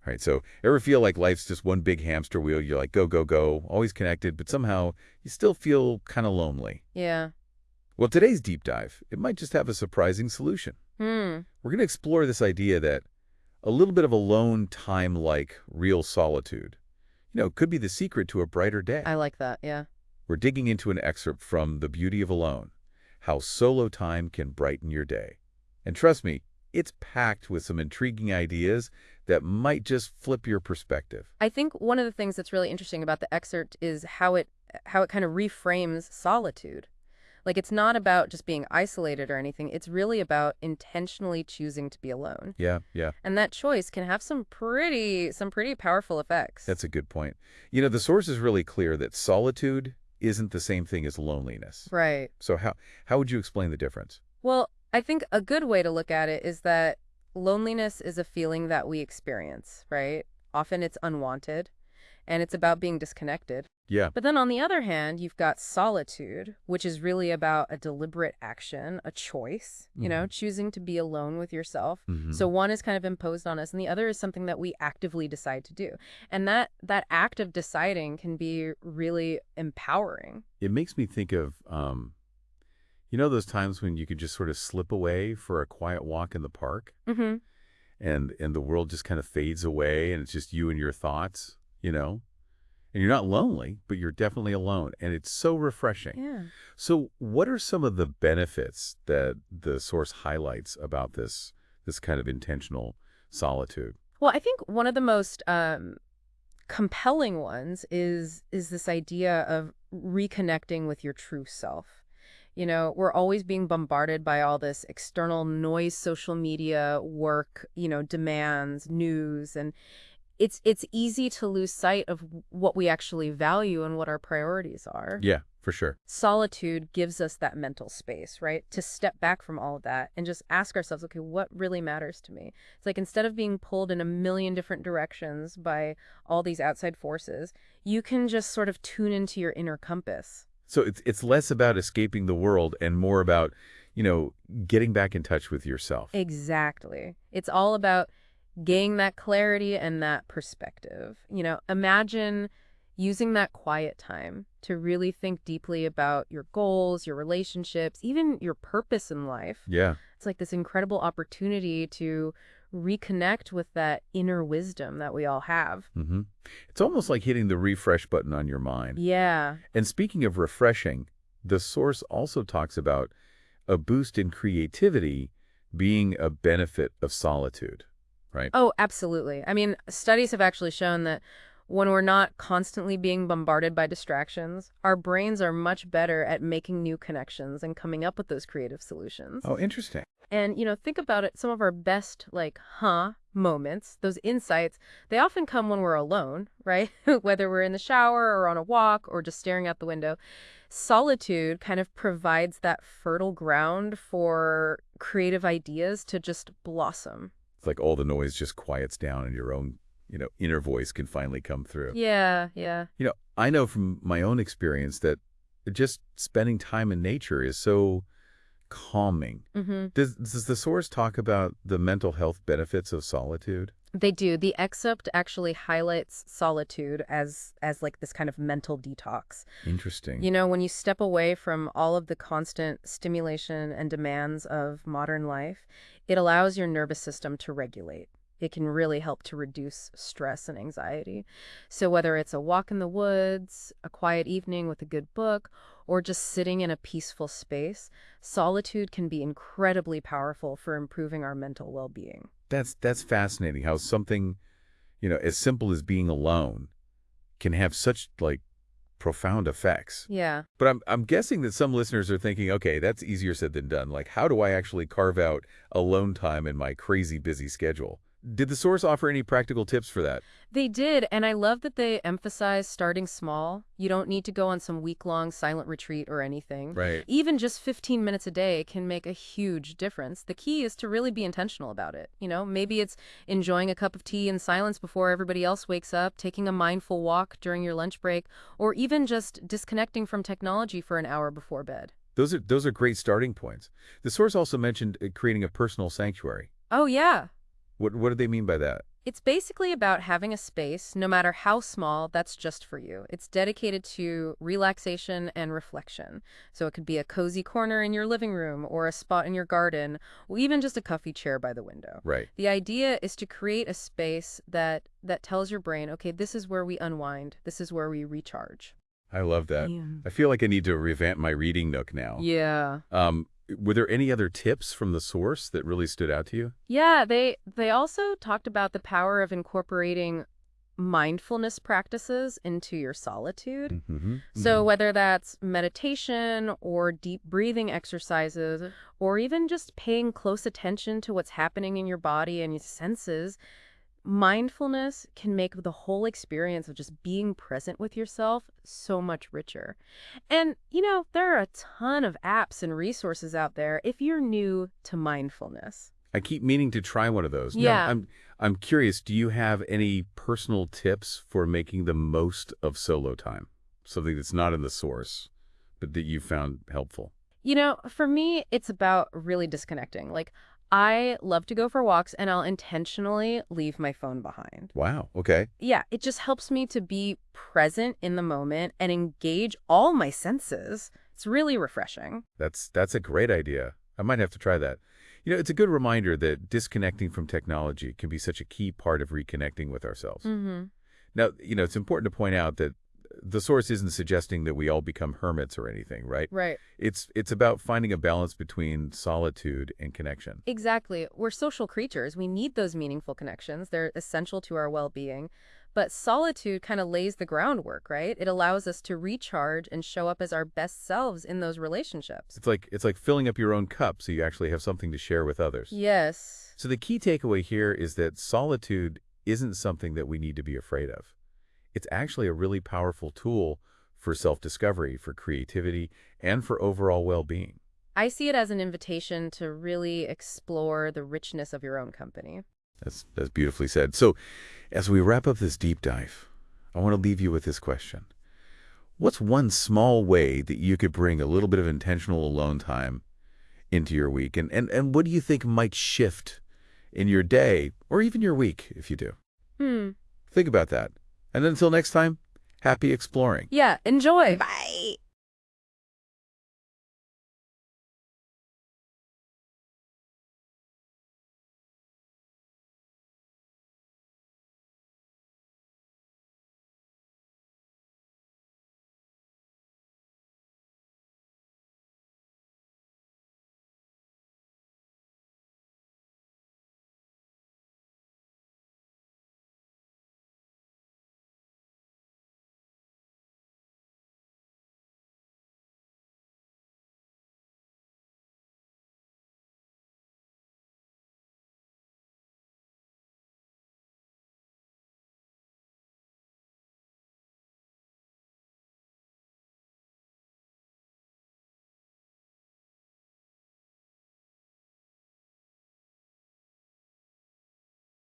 Right. So ever feel like life's just one big hamster wheel? You're like, go, go, go, always connected, but somehow you still feel kind of lonely. Yeah. Well, today's deep dive, it might just have a surprising solution. Hmm. We're going to explore this idea that a little bit of alone time like real solitude, could be the secret to a brighter I day. like that. Yeah. We're digging into an excerpt from The Beauty of Alone, how solo time can brighten your day. And trust me, it's packed with some intriguing ideas that might just flip your perspective. I think one of the things that's really interesting about the excerpt is how it kind of reframes solitude. Like it's not about just being isolated or anything. It's really about intentionally choosing to be alone. Yeah, yeah, And that choice can have some pretty powerful effects. that's a good point. The source is really clear that solitude isn't the same thing as loneliness. Right. So how would you explain the difference? Well, I think a good way to look at it is that loneliness is a feeling that we experience, right? Often it's unwanted and it's about being disconnected. Yeah. But then on the other hand, you've got solitude, which is really about a deliberate action, a choice, choosing to be alone with yourself. Hmm. So one is kind of imposed on us and the other is something that we actively decide to do. And that act of deciding can be really empowering. It makes me think of, those times when you could just sort of slip away for a quiet walk in the park Mhm. and the world just kind of fades away and it's just you and your thoughts. And you're not lonely, but you're definitely alone. And it's so refreshing. Yeah. So what are some of the benefits that the source highlights about this kind of intentional solitude? Well, I think one of the most compelling ones is this idea of reconnecting with your true self. We're always being bombarded by all this external noise, social media, work, demands, news, and it's easy to lose sight of what we actually value and what our priorities are. Yeah, for sure. Solitude gives us that mental space, right? To step back from all of that and just ask ourselves, okay, what really matters to me? It's like instead of being pulled in a million different directions by all these outside forces, you can just sort of tune into your inner compass. So it's less about escaping the world and more about, getting back in touch with yourself. Exactly. It's all about gaining that clarity and that perspective. Imagine using that quiet time to really think deeply about your goals, your relationships, even your purpose in life. Yeah. It's like this incredible opportunity to reconnect with that inner wisdom that we all have. Hmm. It's almost like hitting the refresh button on your mind. Yeah. And speaking of refreshing, the source also talks about a boost in creativity being a benefit of solitude, right? Oh, absolutely. I mean, studies have actually shown that when we're not constantly being bombarded by distractions, our brains are much better at making new connections and coming up with those creative solutions. Oh, interesting. And, think about it, some of our best, moments, those insights, they often come when we're alone, right? Whether we're in the shower or on a walk or just staring out the window. Solitude kind of provides that fertile ground for creative ideas to just blossom. It's like all the noise just quiets down and your own, inner voice can finally come through. Yeah, yeah. I know from my own experience that just spending time in nature is so calming. Mm-hmm. Does the source talk about the mental health benefits of solitude? They do. The excerpt actually highlights solitude as like this kind of mental detox. Interesting. When you step away from all of the constant stimulation and demands of modern life, it allows your nervous system to regulate. It can really help to reduce stress and anxiety. So whether it's a walk in the woods, a quiet evening with a good book, or just sitting in a peaceful space, solitude can be incredibly powerful for improving our mental well-being. That's fascinating how something, as simple as being alone can have such profound effects. Yeah. But I'm guessing that some listeners are thinking, okay, that's easier said than done. Like, how do I actually carve out alone time in my crazy busy schedule? Did the source offer any practical tips for that? They did, and I love that they emphasize starting small. You don't need to go on some week-long silent retreat or anything. Right. Even just 15 minutes a day can make a huge difference. The key is to really be intentional about it. Maybe it's enjoying a cup of tea in silence before everybody else wakes up, taking a mindful walk during your lunch break, or even just disconnecting from technology for an hour before bed. Those are great starting points. The source also mentioned creating a personal sanctuary. Oh, yeah. What do they mean by that? It's basically about having a space, no matter how small, that's just for you. It's dedicated to relaxation and reflection. So it could be a cozy corner in your living room or a spot in your garden, or even just a comfy chair by the window. Right. The idea is to create a space that tells your brain, okay, this is where we unwind, this is where we recharge. I love that. Yeah. I feel like I need to revamp my reading nook now. Yeah. Were there any other tips from the source that really stood out to you? Yeah, they also talked about the power of incorporating mindfulness practices into your solitude. Mm-hmm. So whether that's meditation or deep breathing exercises, or even just paying close attention to what's happening in your body and your senses, mindfulness can make the whole experience of just being present with yourself so much richer. And, there are a ton of apps and resources out there if you're new to mindfulness. I keep meaning to try one of those. Now, Yeah. I'm curious, do you have any personal tips for making the most of solo time? Something that's not in the source, but that you found helpful. For me, it's about really disconnecting. Like, I love to go for walks and I'll intentionally leave my phone behind. Wow. Okay. Yeah, it just helps me to be present in the moment and engage all my senses. It's really refreshing. That's a great idea. I might have to try that. It's a good reminder that disconnecting from technology can be such a key part of reconnecting with ourselves. Mm-hmm. Now, it's important to point out that the source isn't suggesting that we all become hermits or anything, right? Right. It's about finding a balance between solitude and connection. Exactly. We're social creatures. We need those meaningful connections. They're essential to our well-being. But solitude kind of lays the groundwork, right? It allows us to recharge and show up as our best selves in those relationships. It's like filling up your own cup so you actually have something to share with others. Yes. So the key takeaway here is that solitude isn't something that we need to be afraid of. It's actually a really powerful tool for self-discovery, for creativity, and for overall well-being. I see it as an invitation to really explore the richness of your own company. That's beautifully said. So as we wrap up this deep dive, I want to leave you with this question. What's one small way that you could bring a little bit of intentional alone time into your week? And what do you think might shift in your day or even your week if you do? Think about that. And until next time, happy exploring. Yeah, enjoy. Bye.